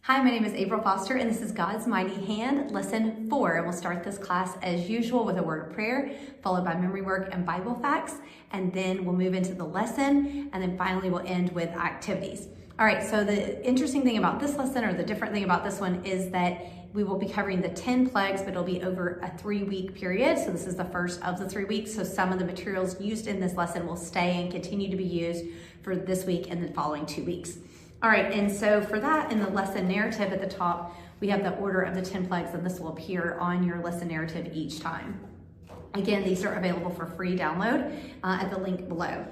Hi, my name is April Foster, and this is God's Mighty Hand, Lesson 4. And we'll start this class as usual with a word of prayer, followed by memory work and Bible facts, and then we'll move into the lesson, and then finally we'll end with activities. All right, so the interesting thing about this lesson, or the different thing about this one, is that we will be covering the 10 plagues, but it'll be over a 3-week period. So this is the first of the 3 weeks. So some of the materials used in this lesson will stay and continue to be used for this week and the following 2 weeks. All right, and so for that, in the lesson narrative at the top, we have the order of the 10 plagues, and this will appear on your lesson narrative each time. Again, these are available for free download at the link below.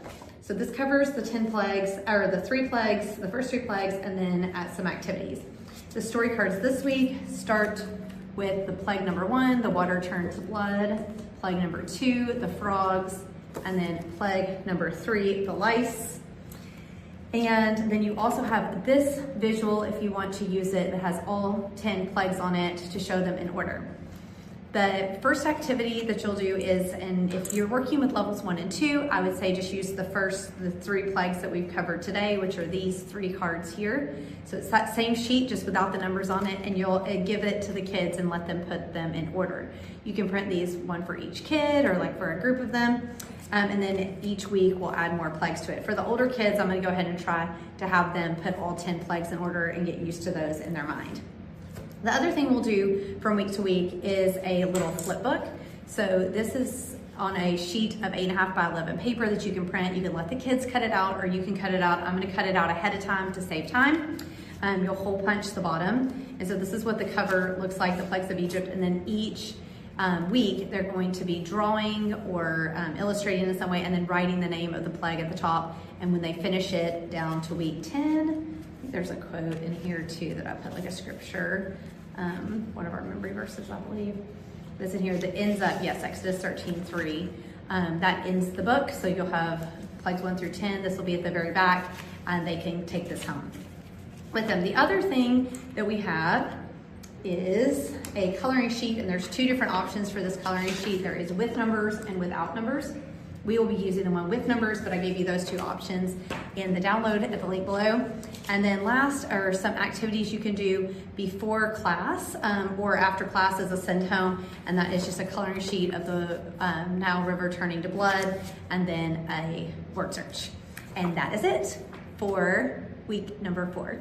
So this covers the 10 plagues, or the 3 plagues, the first 3 plagues, and then some activities. The story cards this week start with the plague number 1, the water turned to blood, plague number 2, the frogs, and then plague number 3, the lice. And then you also have this visual, if you want to use it, that has all 10 plagues on it to show them in order. The first activity that you'll do is, and if you're working with levels 1 and 2, I would say just use the 3 plagues that we've covered today, which are these 3 cards here. So it's that same sheet, just without the numbers on it, and you'll give it to the kids and let them put them in order. You can print these, one for each kid or like for a group of them. And then each week we'll add more plagues to it. For the older kids, I'm gonna go ahead and try to have them put all 10 plagues in order and get used to those in their mind. The other thing we'll do from week to week is a little flip book. So this is on a sheet of 8.5 by 11 paper that you can print. You can let the kids cut it out, or you can cut it out. I'm gonna cut it out ahead of time to save time. You'll hole punch the bottom. And so this is what the cover looks like, the plagues of Egypt, and then each week they're going to be drawing or illustrating in some way and then writing the name of the plague at the top. And when they finish it down to week 10, I think there's a quote in here too that I put, like a scripture, one of our memory verses, I believe. This in here that ends up, yes, Exodus 13:3. That ends the book. So you'll have plagues 1 through 10. This will be at the very back, and they can take this home with them. The other thing that we have is a coloring sheet, and there's 2 different options for this coloring sheet. There is with numbers and without numbers. We will be using the one with numbers, but I gave you those 2 options in the download at the link below. And then last are some activities you can do before class or after class as a send home, and that is just a coloring sheet of the Nile River turning to blood, and then a word search. And that is it for week number 4.